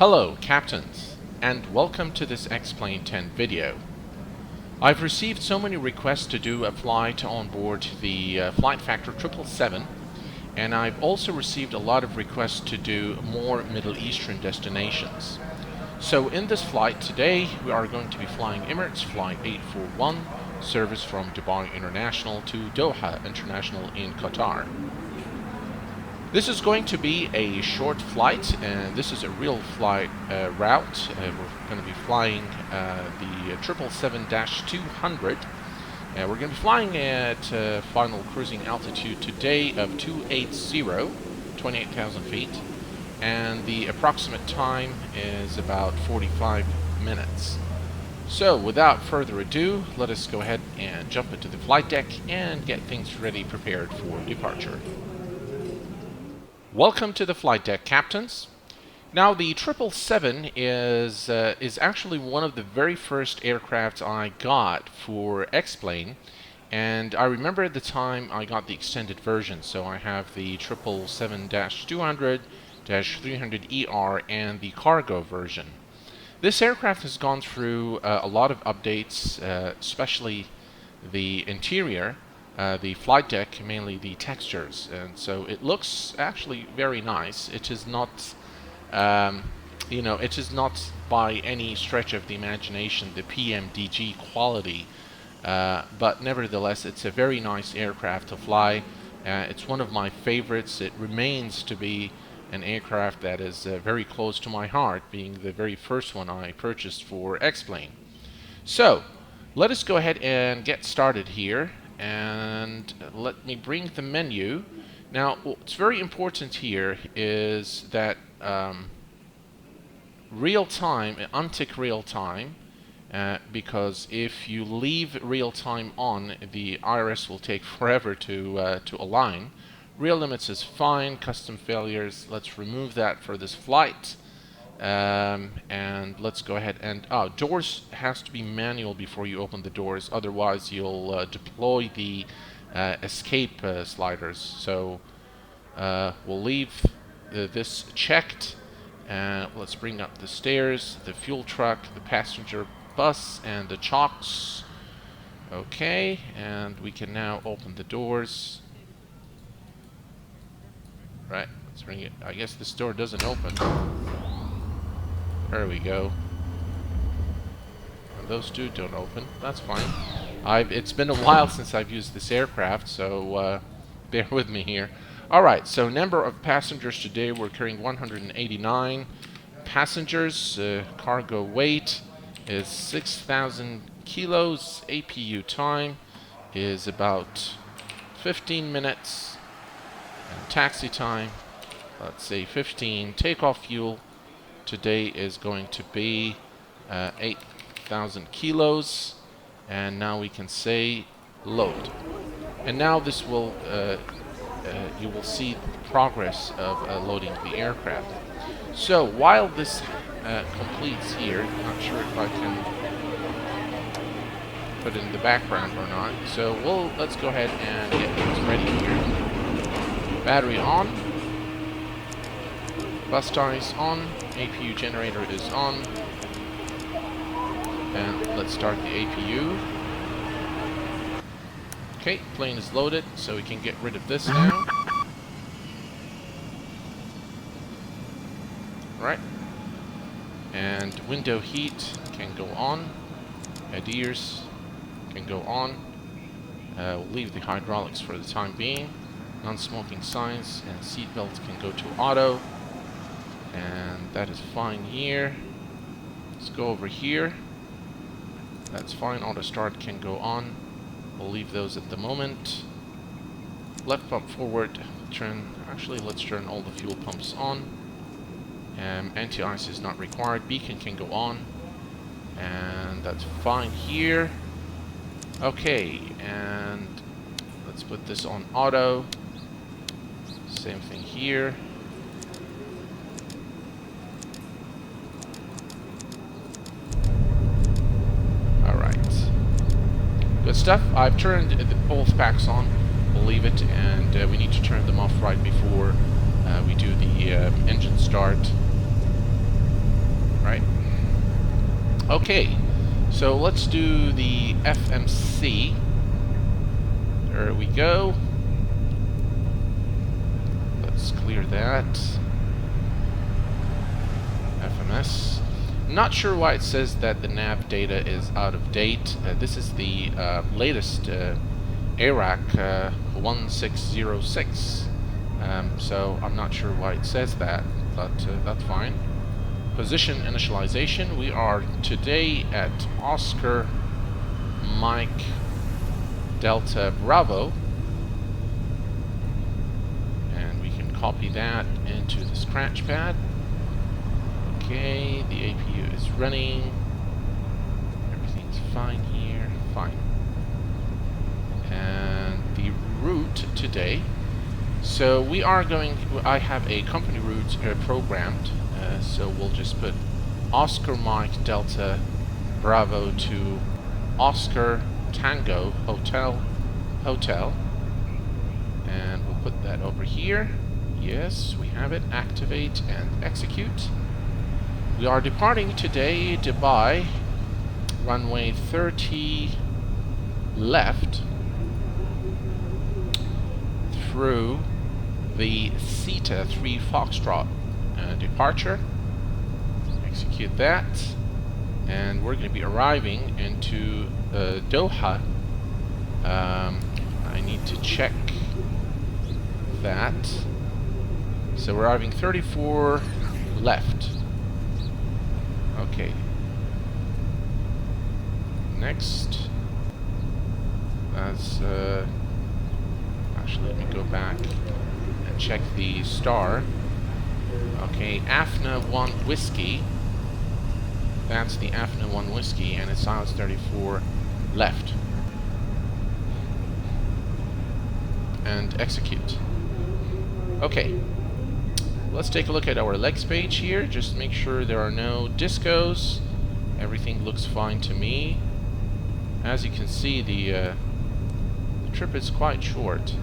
Hello, captains, and welcome to this X-Plane 10 video. I've received so many requests to do a flight on board the Flight Factor 777, and I've also received a lot of requests to do more Middle Eastern destinations. So in this flight today, we are going to be flying Emirates Flight 841, service from Dubai International to Doha International in Qatar. This is going to be a short flight, and this is a real flight route. We're going to be flying the 777-200. We're going to be flying at final cruising altitude today of 28,000 feet, and the approximate time is about 45 minutes. So without further ado, let us go ahead and jump into the flight deck and get things ready, prepared for departure. Welcome to the flight deck, captains. Now, the 777 is actually one of the very first aircraft I got for X-Plane, and I remember at the time I got the extended version. So I have the 777-200-300ER and the cargo version. This aircraft has gone through a lot of updates, especially the interior. The flight deck, mainly the textures, and so it looks actually very nice. It is not, it is not by any stretch of the imagination the PMDG quality, but nevertheless, it's a very nice aircraft to fly. It's one of my favorites. It remains to be an aircraft that is very close to my heart, being the very first one I purchased for X-Plane. So, let us go ahead and get started here. And let me bring the menu. Now, what's very important here is that real time, untick real time, because if you leave real time on, the IRS will take forever to align. Real limits is fine. Custom failures, let's remove that for this flight. And let's go ahead and doors has to be manual before you open the doors, otherwise you'll deploy the escape sliders. So we'll leave this checked, and let's bring up the stairs, the fuel truck, the passenger bus, and the chocks. Okay, and we can now open the doors. Right, let's bring it. I guess this door doesn't open. There we go. And those two don't open. That's fine. It's been a while since I've used this aircraft, so bear with me here. Alright, so number of passengers today, we're carrying 189 passengers. Cargo weight is 6,000 kilos. APU time is about 15 minutes. And taxi time, let's say 15. Takeoff fuel today is going to be 8,000 kilos, and now we can say load. And now this will, you will see the progress of loading the aircraft. So while this completes here, not sure if I can put it in the background or not. So let's go ahead and get things ready here. Battery on. Bus tie is on, APU generator is on, and let's start the APU. Okay, plane is loaded, so we can get rid of this now. Right, and window heat can go on, adheres can go on. We'll leave the hydraulics for the time being. Non-smoking signs and seatbelt can go to auto. And that is fine here. Let's go over here. That's fine. Auto start can go on. We'll leave those at the moment. Left pump forward. Actually, let's turn all the fuel pumps on. Anti-ice is not required. Beacon can go on. And that's fine here. Okay, and let's put this on auto. Same thing here. Good stuff. I've turned both packs on. We'll leave it, and we need to turn them off right before we do the engine start. Okay, so let's do the FMC. There we go. Let's clear that. FMS. Not sure why it says that the nav data is out of date. This is the latest ARAC 1606. So I'm not sure why it says that, but that's fine. Position initialization. We are today at Oscar Mike Delta Bravo. And we can copy that into the scratch pad. Okay, the APU is running. Everything's fine here. Fine. And the route today. So we are going. I have a company route programmed. So we'll just put Oscar Mike Delta Bravo to Oscar Tango Hotel. And we'll put that over here. Yes, we have it. Activate and execute. We are departing today, Dubai, runway 30 left through the Theta 3 Foxtrot departure. Execute that, and we're going to be arriving into Doha. I need to check that. So we're arriving 34 left. Okay. Next. That's actually, let me go back and check the star. Okay, AFNA 1 Whiskey. That's the AFNA 1 Whiskey, and it's ILS 34 left. And execute. Okay. Let's take a look at our legs page here. Just make sure there are no discos. Everything looks fine to me. As you can see, the trip is quite short.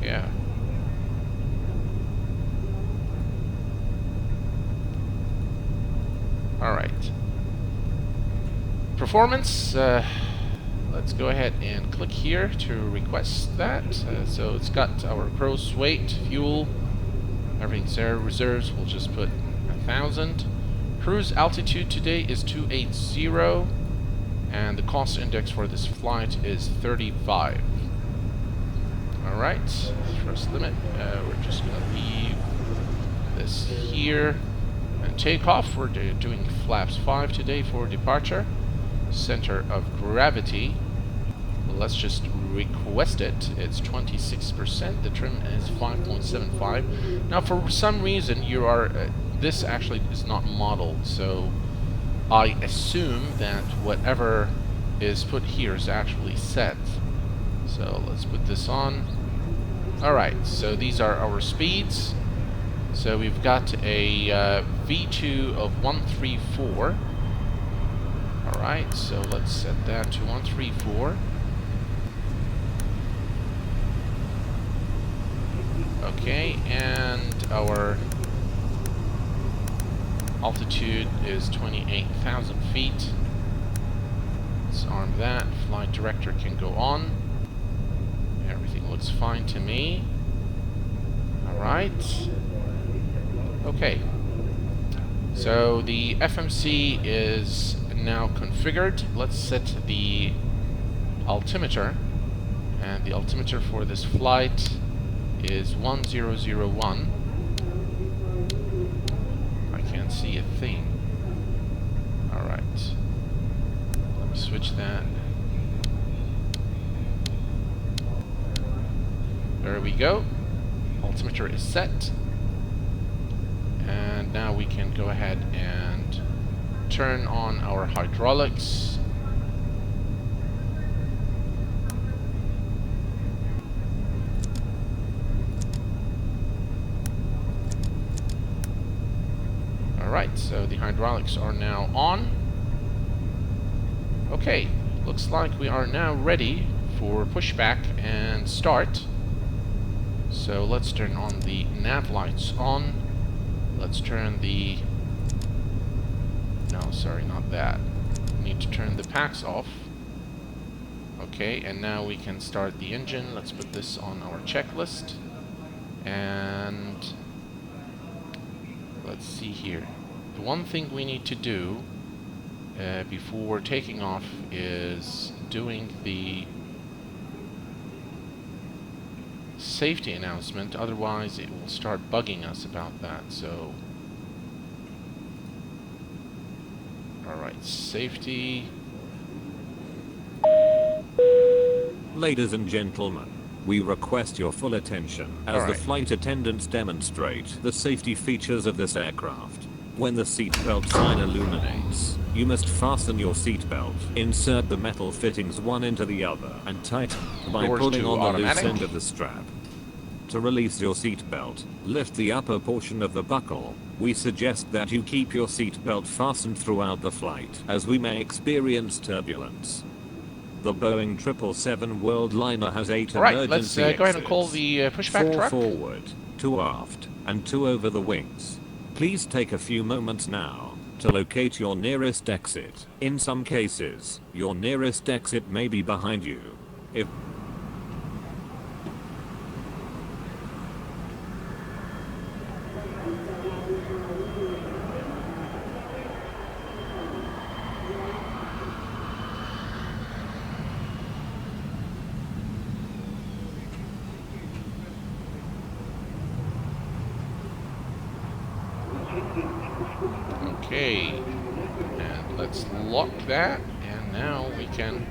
Yeah. Alright. Performance. Let's go ahead and click here to request that. So it's got our gross weight, fuel, everything's there. Reserves, we'll just put 1,000. Cruise altitude today is 280, and the cost index for this flight is 35. Alright, thrust limit. We're just going to leave this here. And takeoff, we're doing flaps 5 today for departure. Center of gravity. Let's just request it. It's 26%. The trim is 5.75. Now, for some reason, you are this actually is not modeled, so I assume that whatever is put here is actually set. So let's put this on. All right. So these are our speeds. So we've got a V2 of 134. Alright, so let's set that to 134. Okay, and our altitude is 28,000 feet. Let's arm that. Flight director can go on. Everything looks fine to me. Alright. Okay. So the FMC is now configured. Let's set the altimeter, and the altimeter for this flight is 1001. I can't see a thing. Alright, let me switch that. There we go. Altimeter is set, and now we can go ahead and turn on our hydraulics. Alright, so the hydraulics are now on. Okay, looks like we are now ready for pushback and start. So let's turn on the nav lights on. Let's turn the sorry, not that. We need to turn the packs off. Okay, and now we can start the engine. Let's put this on our checklist. And let's see here. The one thing we need to do before taking off is doing the safety announcement, otherwise it will start bugging us about that. So alright, safety. Ladies and gentlemen, we request your full attention as the flight attendants demonstrate the safety features of this aircraft. When the seatbelt sign illuminates, you must fasten your seatbelt, insert the metal fittings one into the other, and tighten by pulling on the loose end of the strap. To release your seatbelt, lift the upper portion of the buckle. We suggest that you keep your seatbelt fastened throughout the flight, as we may experience turbulence. The Boeing 777 Worldliner has 8 emergency let's go ahead and call the pushback 4 truck. Forward, 2 aft, and 2 over the wings. Please take a few moments now to locate your nearest exit. In some cases, your nearest exit may be behind you. If Okay, and let's lock that, and now we can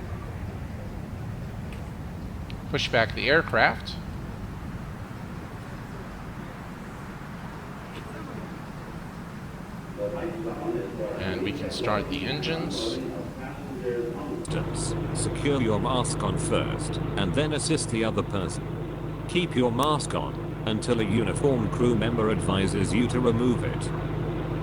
push back the aircraft. And we can start the engines. Secure your mask on first, and then assist the other person. Keep your mask on until a uniformed crew member advises you to remove it.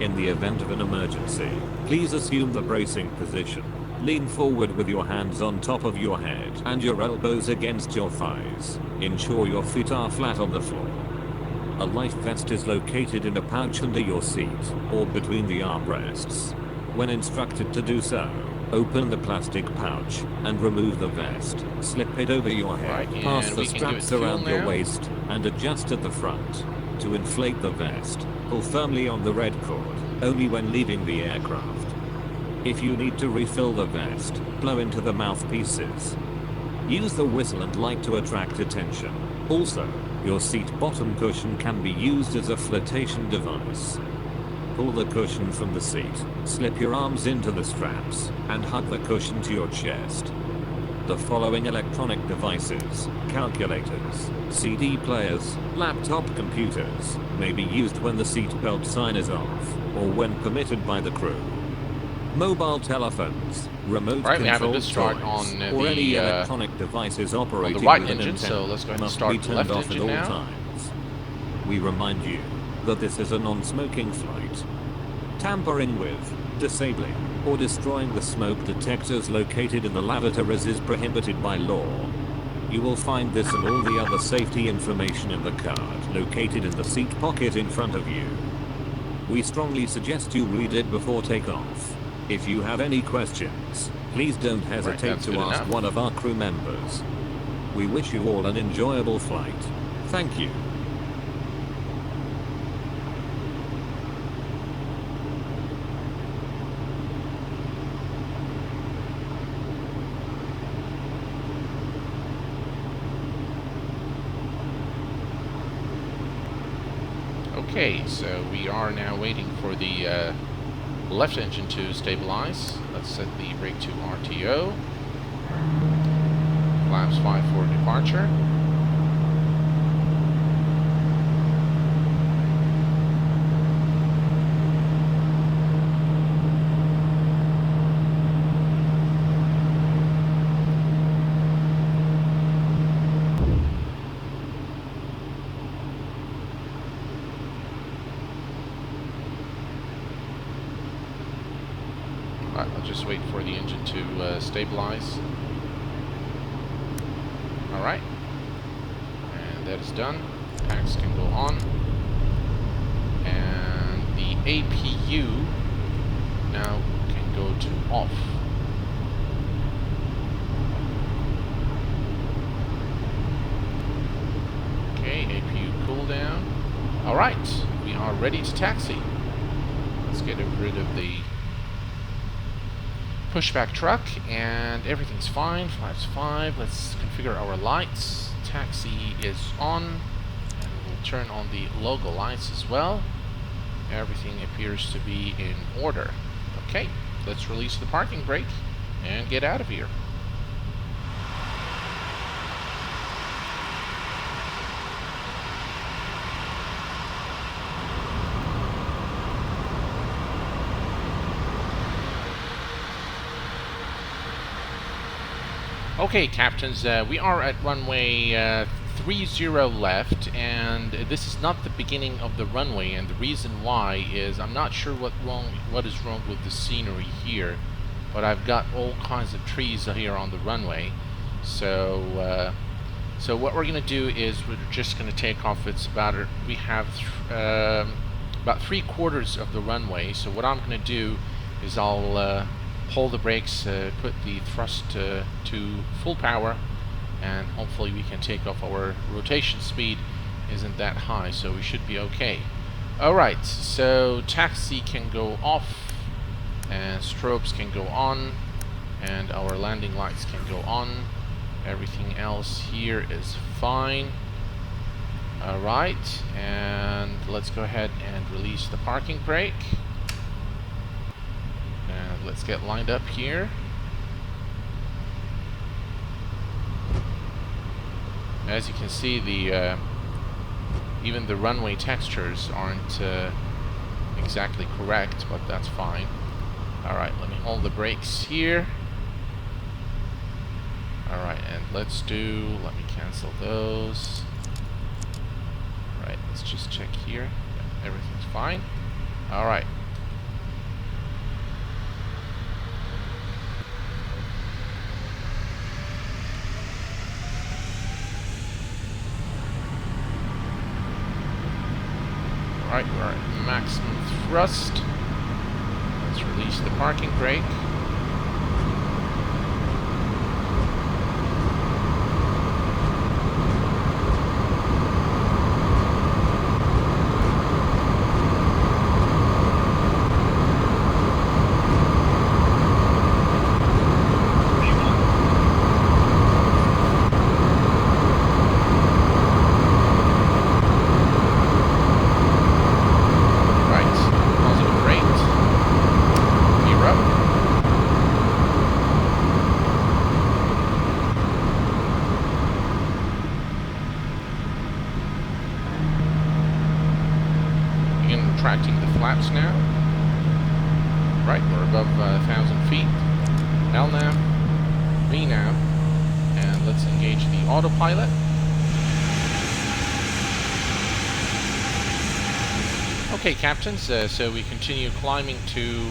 In the event of an emergency, please assume the bracing position. Lean forward with your hands on top of your head and your elbows against your thighs. Ensure your feet are flat on the floor. A life vest is located in a pouch under your seat or between the armrests. When instructed to do so, open the plastic pouch and remove the vest. Slip it over your head, pass the straps around your waist, and adjust at the front. To inflate the vest, pull firmly on the red cord, only when leaving the aircraft. If you need to refill the vest, blow into the mouthpieces. Use the whistle and light to attract attention. Also, your seat bottom cushion can be used as a flotation device. Pull the cushion from the seat, slip your arms into the straps, and hug the cushion to your chest. The following electronic devices, calculators, CD players, laptop computers, may be used when the seatbelt sign is off, or when permitted by the crew. Mobile telephones, remote control toys, or any electronic devices operating with an antenna must be turned off at all times. We remind you that this is a non-smoking flight. Tampering with, disabling, or destroying the smoke detectors located in the lavatories is prohibited by law. You will find this and all the other safety information in the card located in the seat pocket in front of you. We strongly suggest you read it before takeoff. If you have any questions, please don't hesitate to ask one of our crew members. We wish you all an enjoyable flight. Thank you. Okay, so we are now waiting for the left engine to stabilize. Let's set the rig to RTO. Flaps 5 for departure. I'll just wait for the engine to stabilize. Alright. And that is done. Packs can go on. And the APU now to off. Okay, APU cooldown. Alright, we are ready to taxi. Let's get rid of the pushback truck, and everything's fine. Flaps 5. Let's configure our lights. Taxi is on, and we'll turn on the logo lights as well. Everything appears to be in order. Okay, let's release the parking brake and get out of here. Okay, captains, we are at runway 30 left, and this is not the beginning of the runway, and the reason why is I'm not sure what is wrong with the scenery here, but I've got all kinds of trees here on the runway. So so what we're going to do is we're just going to take off. It's about we have about 3/4 of the runway. So what I'm going to do is I'll hold the brakes, put the thrust to full power, and hopefully we can take off. Our rotation speed isn't that high, so we should be okay. Alright, so taxi can go off, and strobes can go on, and our landing lights can go on. Everything else here is fine. Alright, and let's go ahead and release the parking brake. And let's get lined up here. As you can see, the even the runway textures aren't exactly correct, but that's fine. Alright, let me hold the brakes here. Alright, and let me cancel those. Alright, let's just check here. Yeah, everything's fine. Alright. Alright, we're at maximum thrust. Let's release the parking brake. Retracting the flaps now. Right, we're above 1,000 feet. LNAV, VNAV, and let's engage the autopilot. Okay, captains, so we continue climbing to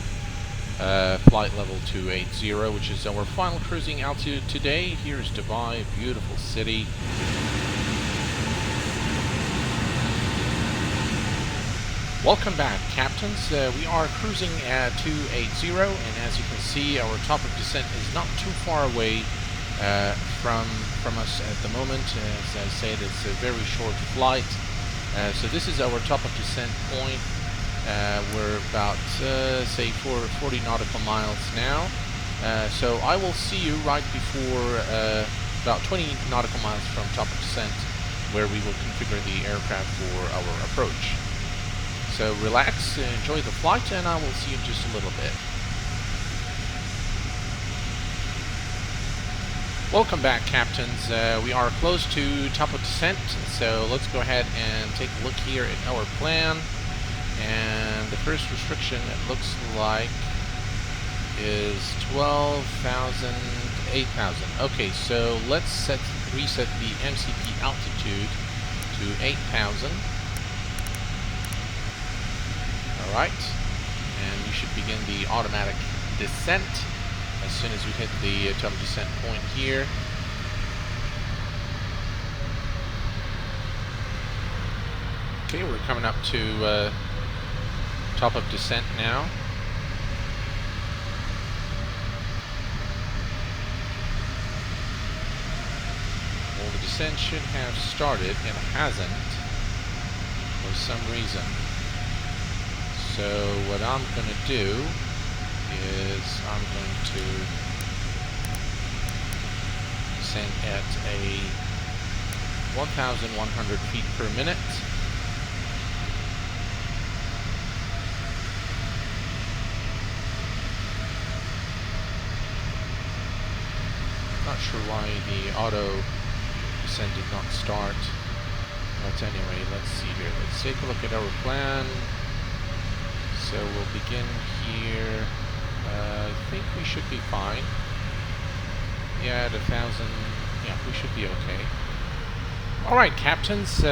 flight level 280, which is our final cruising altitude today. Here's Dubai, a beautiful city. Welcome back, captains. We are cruising at 280, and as you can see, our top of descent is not too far away from us at the moment. As I said, it's a very short flight. So this is our top of descent point. We're about, say, 40 nautical miles now. So I will see you right before about 20 nautical miles from top of descent, where we will configure the aircraft for our approach. So relax, enjoy the flight, and I will see you in just a little bit. Welcome back, captains. We are close to top of descent, so let's go ahead and take a look here at our plan. And the first restriction, it looks like, is 12,000, 8,000. Okay, so let's reset the MCP altitude to 8,000. Alright, and we should begin the automatic descent as soon as we hit the top descent point here. Okay, we're coming up to top of descent now. descent should have started. It hasn't for some reason. So what I'm going to do is I'm going to descend at a 1,100 feet per minute. Not sure why the auto descent did not start, but anyway, let's see here. Let's take a look at our plan. So we'll begin here. I think we should be fine. Yeah, at 1,000. Yeah, we should be okay. All right, captains.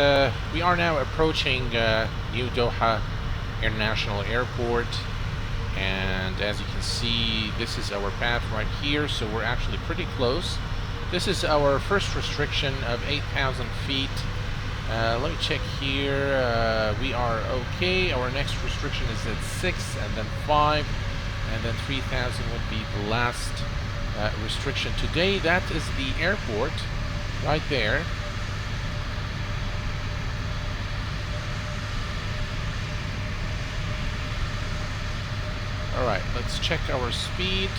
We are now approaching New Doha International Airport. And as you can see, this is our path right here, so we're actually pretty close. This is our first restriction of 8,000 feet. Let me check here. We are okay. Our next restriction is at 6, and then 5, and then 3,000 would be the last restriction today. That is the airport right there. Alright, let's check our speed.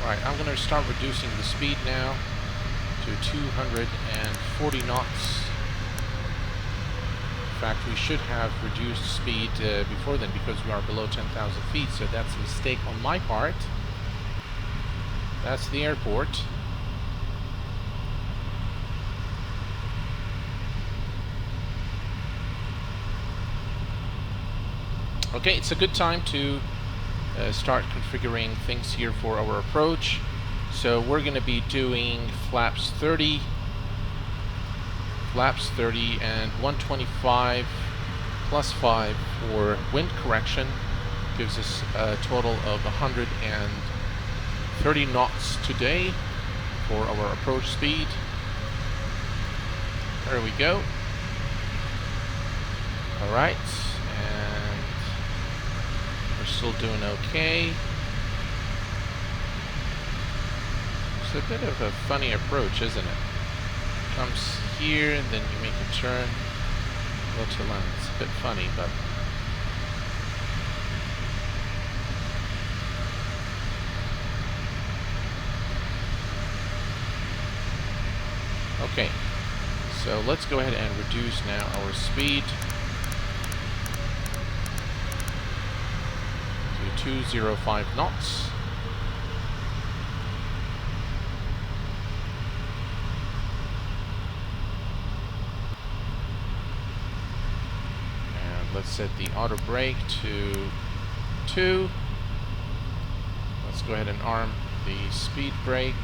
Alright, I'm going to start reducing the speed now to 240 knots. In fact, we should have reduced speed before then because we are below 10,000 feet, so that's a mistake on my part. That's the airport. Okay, it's a good time to start configuring things here for our approach. So we're going to be doing flaps 30, and 125 plus 5 for wind correction. Gives us a total of 130 knots today for our approach speed. There we go. All right. We're still doing okay. It's a bit of a funny approach, isn't it? Comes here and then you make a turn. Go to land. It's a bit funny, but okay. So let's go ahead and reduce now our speed. 205 knots. And let's set the auto brake to 2. Let's go ahead and arm the speed brake.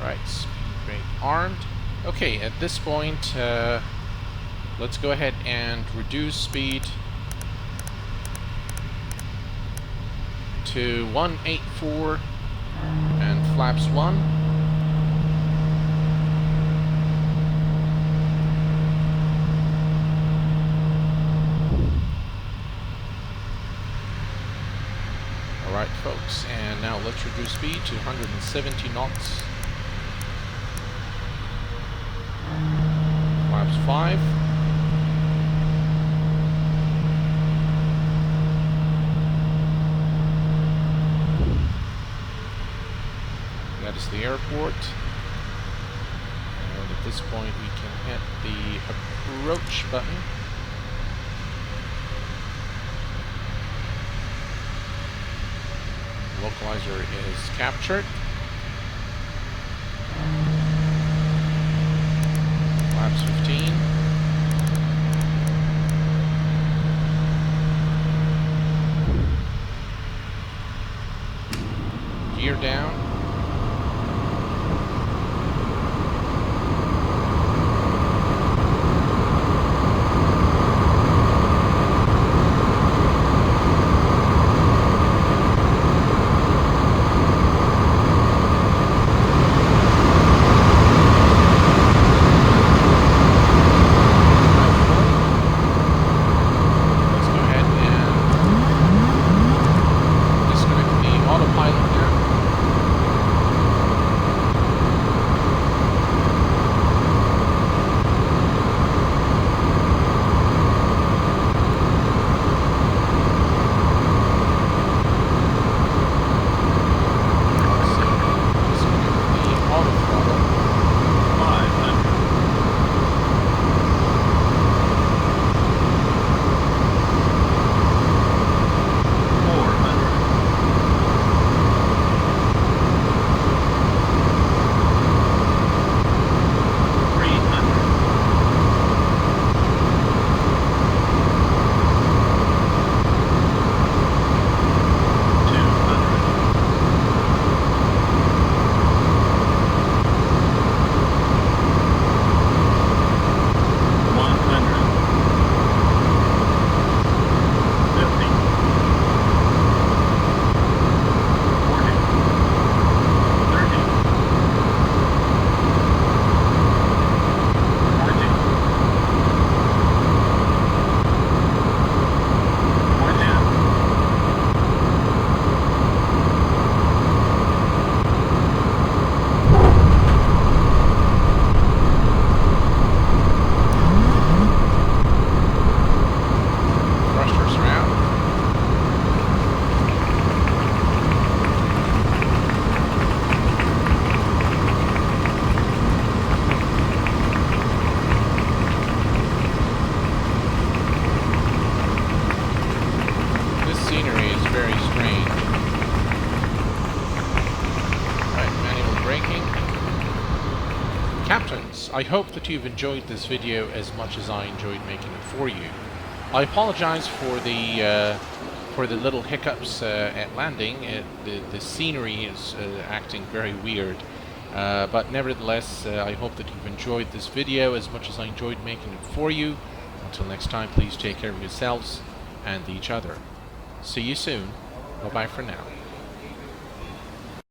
Right, speed brake armed. Okay, at this point, let's go ahead and reduce speed to 184 and flaps 1. Alright folks, and now let's reduce speed to 170 knots. Flaps 5. That is the airport, and at this point we can hit the approach button. Localizer is captured. Flaps 15. Gear down. viewers, I hope that you've enjoyed this video as much as I enjoyed making it for you. I apologize for the little hiccups at landing. The scenery is acting very weird, but nevertheless, I hope that you've enjoyed this video as much as I enjoyed making it for you. Until next time, please take care of yourselves and each other. See you soon. Bye-bye for now.